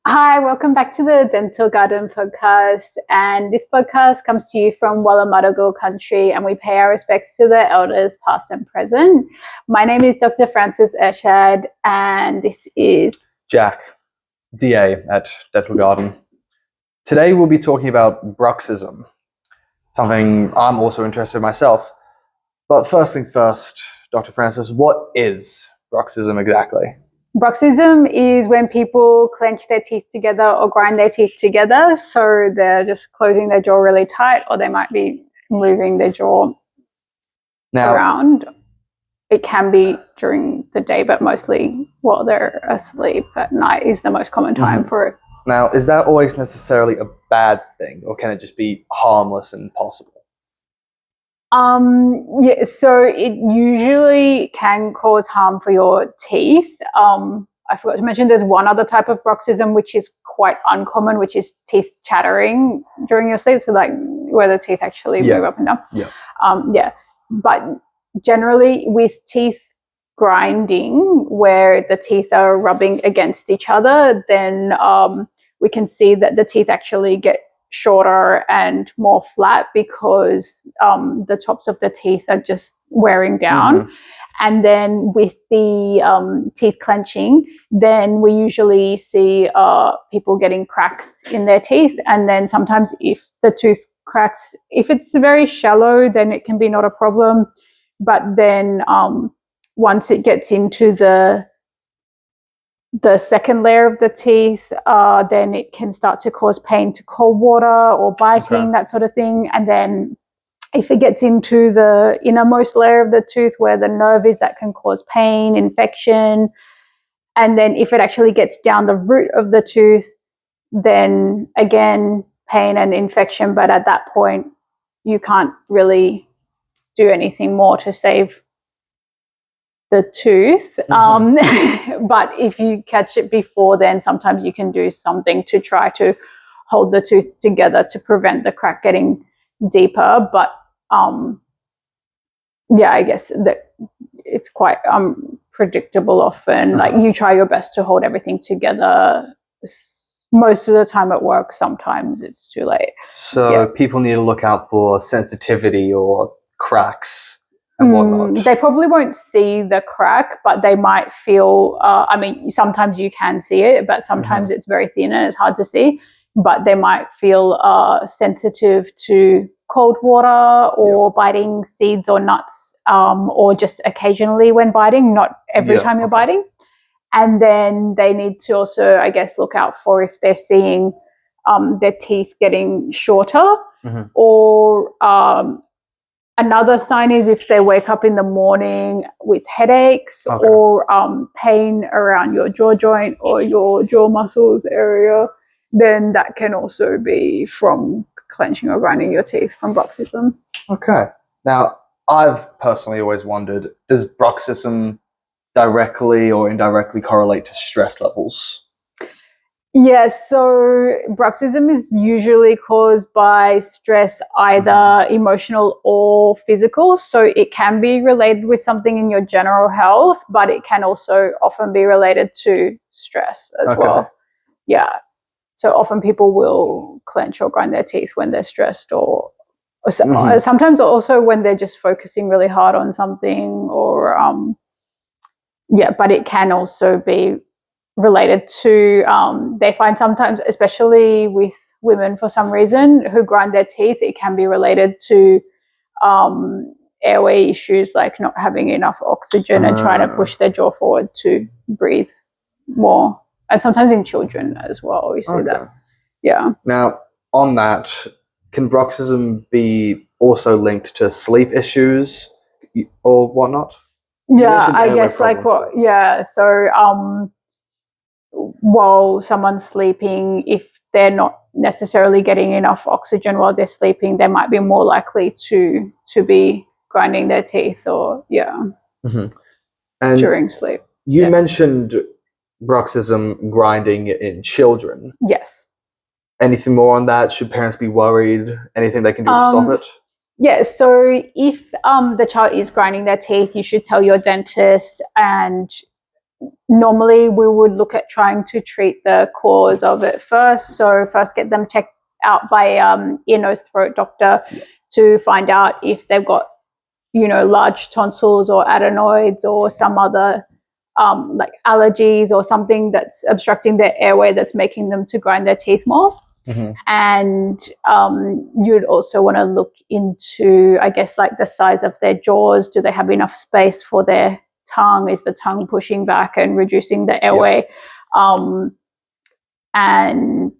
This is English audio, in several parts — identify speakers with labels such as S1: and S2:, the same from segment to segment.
S1: Hi, welcome back to the Dental Garden podcast. And this podcast comes to you from Wallamadagal country, and we pay our respects to the elders, past and present. My name is Dr. Francis Eshad, and this is
S2: Jack, DA at Dental Garden. Today we'll be talking about Bruxism, something I'm also interested in myself. But first things first, Dr. Francis, what is Bruxism exactly?
S1: Bruxism is when people clench their teeth together or grind their teeth together. So they're just closing their jaw really tight, or they might be moving their jaw around. It can be during the day, but mostly while they're asleep at night is the most common time for it.
S2: Now, is that always necessarily a bad thing, or can it just be harmless and possible?
S1: Yeah, so it usually can cause harm for your teeth. I forgot to mention there's one other type of bruxism which is quite uncommon, which is teeth chattering during your sleep. So like where the teeth actually move up and down. But generally with teeth grinding, where the teeth are rubbing against each other, then we can see that the teeth actually get shorter and more flat because the tops of the teeth are just wearing down. And then with the teeth clenching, then we usually see people getting cracks in their teeth. And then sometimes if the tooth cracks, if it's very shallow, then it can be not a problem. But then once it gets into the second layer of the teeth, then it can start to cause pain to cold water or biting, that sort of thing. And then if it gets into the innermost layer of the tooth where the nerve is, that can cause pain, infection. And then if it actually gets down the root of the tooth, then again, pain and infection. But at that point, you can't really do anything more to save the tooth. But if you catch it before then, sometimes you can do something to try to hold the tooth together to prevent the crack getting deeper. But I guess that it's quite predictable often. Like you try your best to hold everything together. Most of the time it works. Sometimes it's too late.
S2: So people need to look out for sensitivity or cracks and whatnot.
S1: They probably won't see the crack, but they might feel, sometimes you can see it, but sometimes it's very thin and it's hard to see. But they might feel sensitive to cold water or biting seeds or nuts, or just occasionally when biting, not every time you're biting. And then they need to also, I guess, look out for if they're seeing their teeth getting shorter, or another sign is if they wake up in the morning with headaches or pain around your jaw joint or your jaw muscles area, then that can also be from clenching or grinding your teeth from bruxism.
S2: Okay. Now, I've personally always wondered, does bruxism directly or indirectly correlate to stress levels?
S1: Yes, so bruxism is usually caused by stress, either emotional or physical. So it can be related with something in your general health, but it can also often be related to stress as well. Yeah. So often people will clench or grind their teeth when they're stressed, or sometimes also when they're just focusing really hard on something, or but it can also be related to, they find sometimes, especially with women for some reason who grind their teeth, it can be related to airway issues, like not having enough oxygen and trying to push their jaw forward to breathe more. And sometimes in children as well, we see that. Yeah.
S2: Now, on that, can bruxism be also linked to sleep issues or whatnot?
S1: Yeah, I guess like what? Yeah. So while someone's sleeping, if they're not necessarily getting enough oxygen while they're sleeping, they might be more likely to be grinding their teeth or
S2: and
S1: during sleep.
S2: You mentioned bruxism grinding in children.
S1: Yes.
S2: Anything more on that? Should parents be worried? Anything they can do to stop it?
S1: Yeah, so if the child is grinding their teeth, you should tell your dentist, and normally we would look at trying to treat the cause of it first. So first get them checked out by ear, nose, throat doctor to find out if they've got, large tonsils or adenoids or some other like allergies or something that's obstructing their airway that's making them to grind their teeth more.
S2: Mm-hmm.
S1: And you'd also want to look into, I guess, like the size of their jaws. Do they have enough space for their tongue? Is the tongue pushing back and reducing the airway? And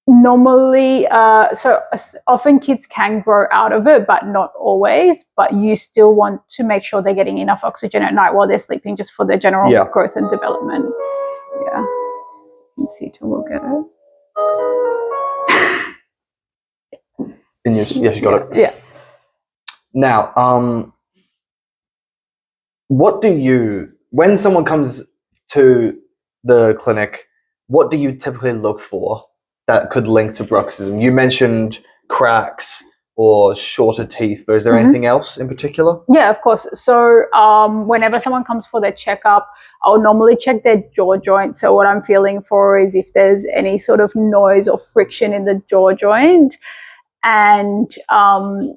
S1: normally, so often kids can grow out of it, but not always. But you still want to make sure they're getting enough oxygen at night while they're sleeping, just for their general growth and development. Yeah. You can see to look at it.
S2: Yes, you got it.
S1: Yeah.
S2: Now, when someone comes to the clinic, what do you typically look for that could link to bruxism? You mentioned cracks or shorter teeth, but is there anything else in particular?
S1: Yeah, of course. So whenever someone comes for their checkup, I'll normally check their jaw joint. So what I'm feeling for is if there's any sort of noise or friction in the jaw joint, and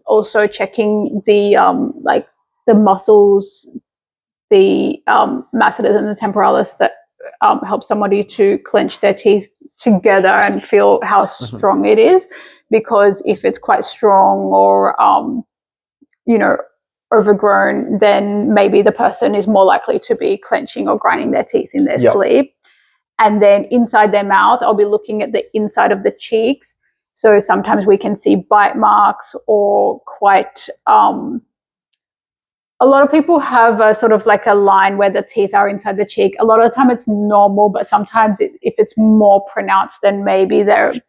S1: also checking the like the muscles, the masseters and the temporalis that help somebody to clench their teeth together and feel how strong it is. Because if it's quite strong or overgrown, then maybe the person is more likely to be clenching or grinding their teeth in their sleep. And then inside their mouth, I'll be looking at the inside of the cheeks. So sometimes we can see bite marks or quite a lot of people have a sort of like a line where the teeth are inside the cheek. A lot of the time it's normal, but sometimes if it's more pronounced, then maybe there's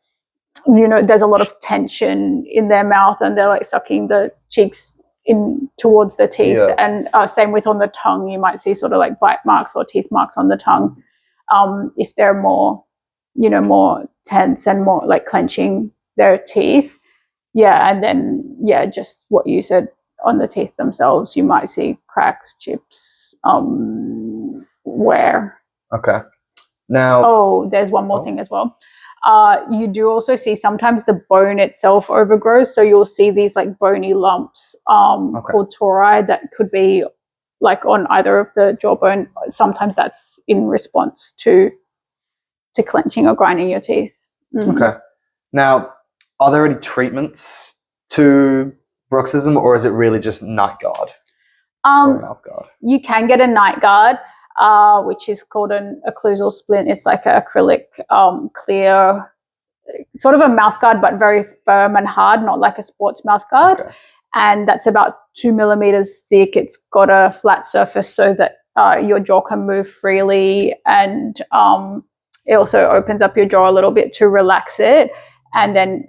S1: a lot of tension in their mouth and they're like sucking the cheeks in towards the teeth. And same with on the tongue, you might see sort of like bite marks or teeth marks on the tongue if they're more tense and more like clenching their teeth. And then just what you said on the teeth themselves, you might see cracks, chips, wear.
S2: Okay. Now,
S1: there's one more thing as well. You do also see sometimes the bone itself overgrows, so you'll see these like bony lumps called tori that could be like on either of the jawbone. Sometimes that's in response to clenching or grinding your teeth.
S2: Okay. Now, are there any treatments to bruxism, or is it really just night guard or mouth guard?
S1: You can get a night guard, which is called an occlusal splint. It's like an acrylic clear, sort of a mouth guard, but very firm and hard, not like a sports mouth guard.
S2: Okay.
S1: And that's about 2 millimeters thick. It's got a flat surface so that your jaw can move freely, and it also opens up your jaw a little bit to relax it. And then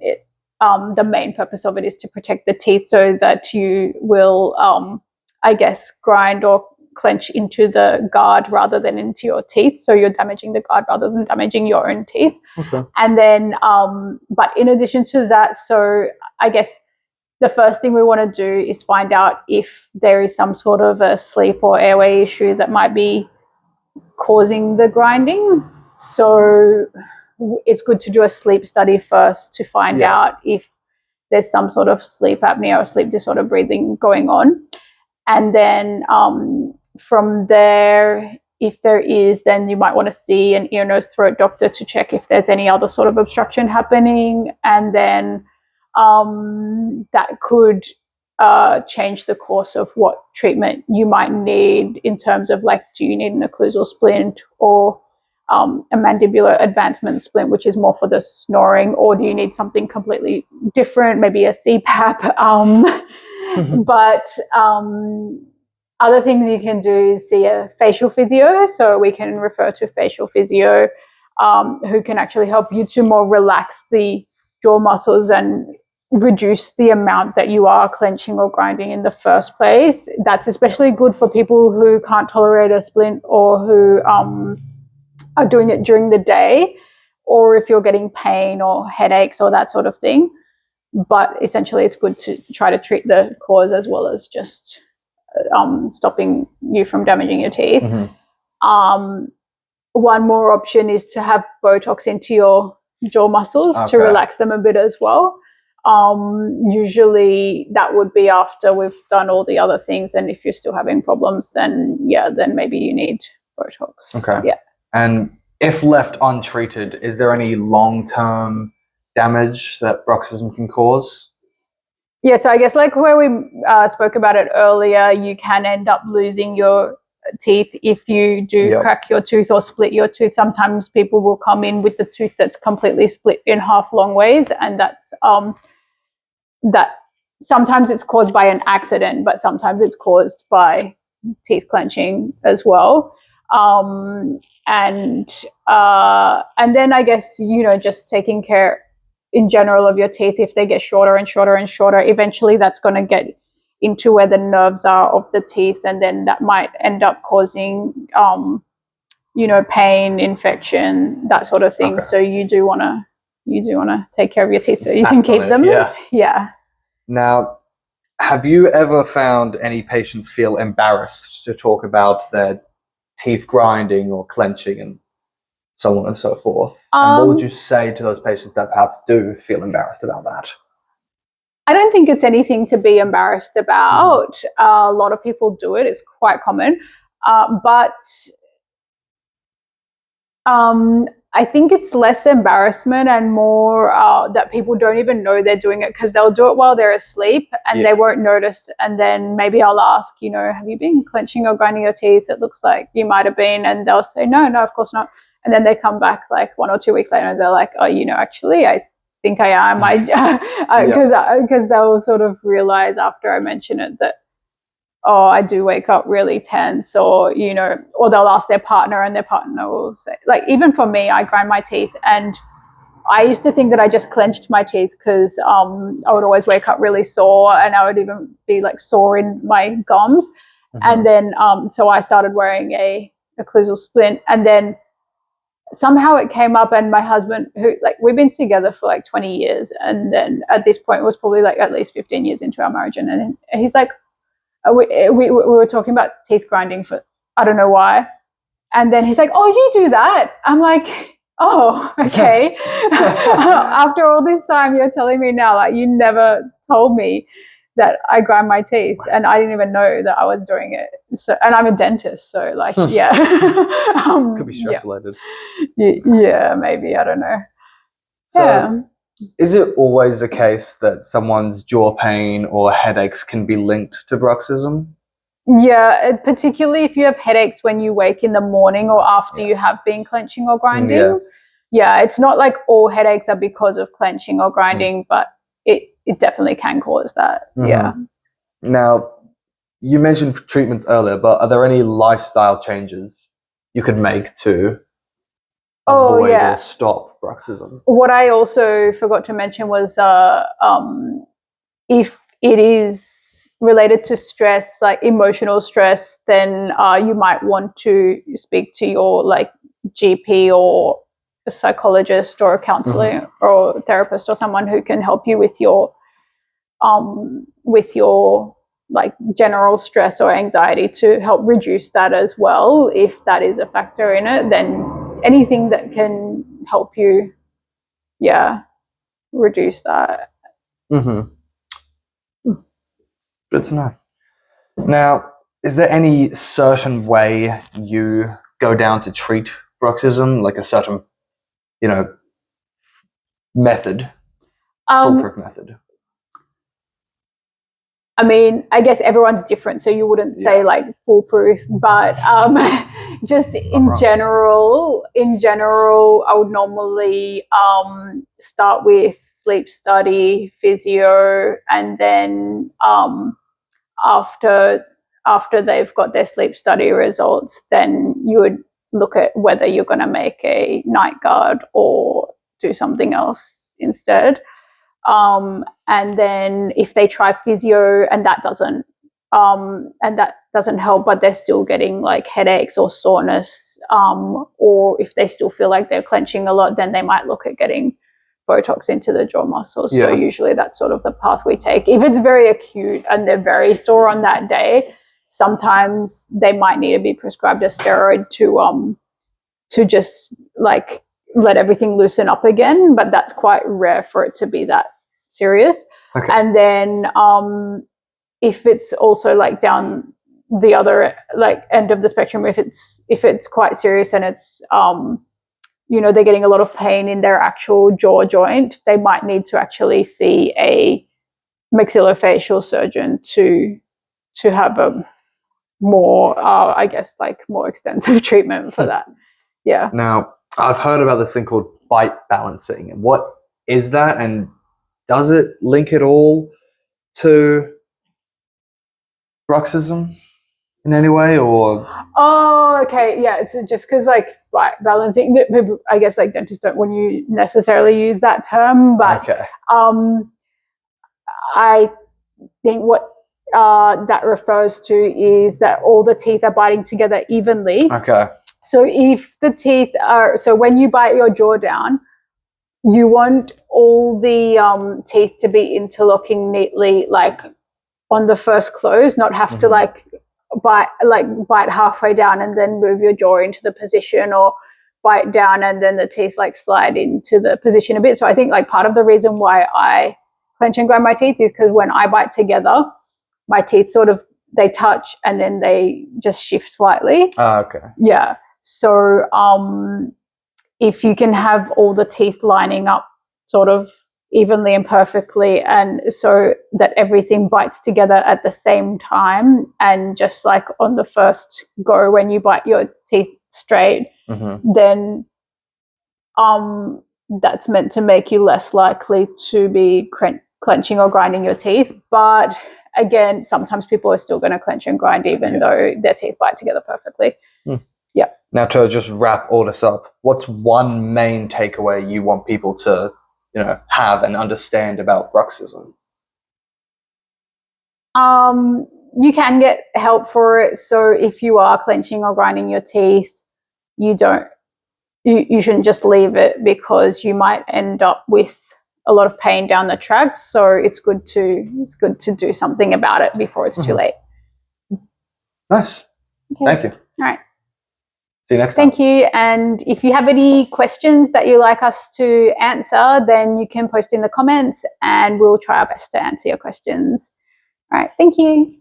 S1: the main purpose of it is to protect the teeth so that you will, grind or clench into the guard rather than into your teeth. So you're damaging the guard rather than damaging your own teeth.
S2: Okay.
S1: And then, but in addition to that, so I guess the first thing we want to do is find out if there is some sort of a sleep or airway issue that might be causing the grinding. So it's good to do a sleep study first to find out if there's some sort of sleep apnea or sleep disorder breathing going on. And then from there, if there is, then you might want to see an ear, nose, throat doctor to check if there's any other sort of obstruction happening. And then that could change the course of what treatment you might need in terms of like, do you need an occlusal splint or a mandibular advancement splint, which is more for the snoring, or do you need something completely different, maybe a CPAP? But other things you can do is see a facial physio. So we can refer to facial physio who can actually help you to more relax the jaw muscles and reduce the amount that you are clenching or grinding in the first place. That's especially good for people who can't tolerate a splint or who are doing it during the day, or if you're getting pain or headaches or that sort of thing. But essentially it's good to try to treat the cause as well as just stopping you from damaging your teeth.
S2: Mm-hmm.
S1: One more option is to have Botox into your jaw muscles to relax them a bit as well. Usually that would be after we've done all the other things, and if you're still having problems, then maybe you need Botox.
S2: Okay.
S1: Yeah.
S2: And if left untreated, is there any long-term damage that bruxism can cause?
S1: Yeah, so I guess like where we spoke about it earlier, you can end up losing your teeth if you do crack your tooth or split your tooth. Sometimes people will come in with the tooth that's completely split in half long ways, and that's that sometimes it's caused by an accident, but sometimes it's caused by teeth clenching as well. And then I guess, just taking care in general of your teeth. If they get shorter and shorter and shorter, eventually that's going to get into where the nerves are of the teeth, and then that might end up causing pain, infection, that sort of thing.
S2: Okay.
S1: So you do want to take care of your teeth so you can keep them. Yeah.
S2: Now, have you ever found any patients feel embarrassed to talk about their teeth grinding or clenching and so on and so forth? And what would you say to those patients that perhaps do feel embarrassed about that?
S1: I don't think it's anything to be embarrassed about. A lot of people do it. It's quite common. But I think it's less embarrassment and more that people don't even know they're doing it, because they'll do it while they're asleep and they won't notice. And then maybe I'll ask, have you been clenching or grinding your teeth? It looks like you might have been. And they'll say, no, of course not. And then they come back like 1 or 2 weeks later and they're like, oh, actually, I think I am. Because they'll sort of realize after I mention it that, oh, I do wake up really tense, or they'll ask their partner and their partner will say, like, even for me, I grind my teeth, and I used to think that I just clenched my teeth because I would always wake up really sore, and I would even be like sore in my gums. And then so I started wearing a occlusal splint, and then somehow it came up, and my husband, who we've been together for like 20 years, and then at this point it was probably like at least 15 years into our marriage, and he's like, we were talking about teeth grinding for I don't know why, and then he's like, oh, you do that? I'm like, oh, okay. After all this time, you're telling me now, like, you never told me that I grind my teeth, and I didn't even know that I was doing it. So, and I'm a dentist, so like, yeah.
S2: Could be stress related.
S1: Yeah, maybe, I don't know.
S2: So, is it always the case that someone's jaw pain or headaches can be linked to bruxism?
S1: Yeah, particularly if you have headaches when you wake in the morning or after you have been clenching or grinding. Yeah, it's not like all headaches are because of clenching or grinding, but it definitely can cause that. Yeah.
S2: Now, you mentioned treatments earlier, but are there any lifestyle changes you could make to avoid or stop bruxism? What
S1: I also forgot to mention was if it is related to stress, like emotional stress, then you might want to speak to your GP or a psychologist or a counselor or a therapist or someone who can help you with your general stress or anxiety to help reduce that as well. If that is a factor in it, then anything that can help you, reduce that.
S2: Good to know. Now, is there any certain way you go down to treat bruxism, like a certain, method, foolproof method?
S1: I mean, I guess everyone's different, so you wouldn't say like foolproof, but just in general, I would normally start with sleep study, physio, and then after they've got their sleep study results, then you would look at whether you're going to make a night guard or do something else instead. And then if they try physio and that doesn't help, but they're still getting like headaches or soreness, or if they still feel like they're clenching a lot, then they might look at getting Botox into the jaw muscles. So usually that's sort of the path we take if it's very acute and they're very sore on that day. sometimes they might need to be prescribed a steroid to just like let everything loosen up again, but that's quite rare for it to be that serious.
S2: Okay.
S1: And then if it's also like down the other like end of the spectrum, if it's quite serious and it's you know, they're getting a lot of pain in their actual jaw joint, they might need to actually see a maxillofacial surgeon to have a more I guess like more extensive treatment for that. Yeah.
S2: Now, I've heard about this thing called bite balancing. What is that, and does it link at all to bruxism in any way, or?
S1: Oh, okay. Yeah, it's just because like bite balancing, I guess like dentists don't want you necessarily use that term, but
S2: Okay.
S1: I think what that refers to is that all the teeth are biting together evenly.
S2: Okay.
S1: So if the teeth are, so when you bite your jaw down, you want all the teeth to be interlocking neatly, like on the first close, not have to like bite halfway down and then move your jaw into the position, or bite down and then the teeth like slide into the position a bit. So I think like part of the reason why I clench and grind my teeth is because when I bite together, my teeth sort of, they touch and then they just shift slightly.
S2: Okay.
S1: Yeah. So if you can have all the teeth lining up sort of evenly and perfectly, and so that everything bites together at the same time, and just like on the first go when you bite your teeth straight, then that's meant to make you less likely to be clenching or grinding your teeth. But again, sometimes people are still going to clench and grind even though their teeth bite together perfectly. Yeah.
S2: Now, to just wrap all this up, what's one main takeaway you want people to, you know, have and understand about bruxism?
S1: You can get help for it. So if you are clenching or grinding your teeth, you shouldn't just leave it, because you might end up with a lot of pain down the track. So it's good to do something about it before it's too late.
S2: Nice.
S1: Okay.
S2: Thank you.
S1: All right.
S2: See you next time.
S1: Thank you. And if you have any questions that you'd like us to answer, then you can post in the comments and we'll try our best to answer your questions. All right. Thank you.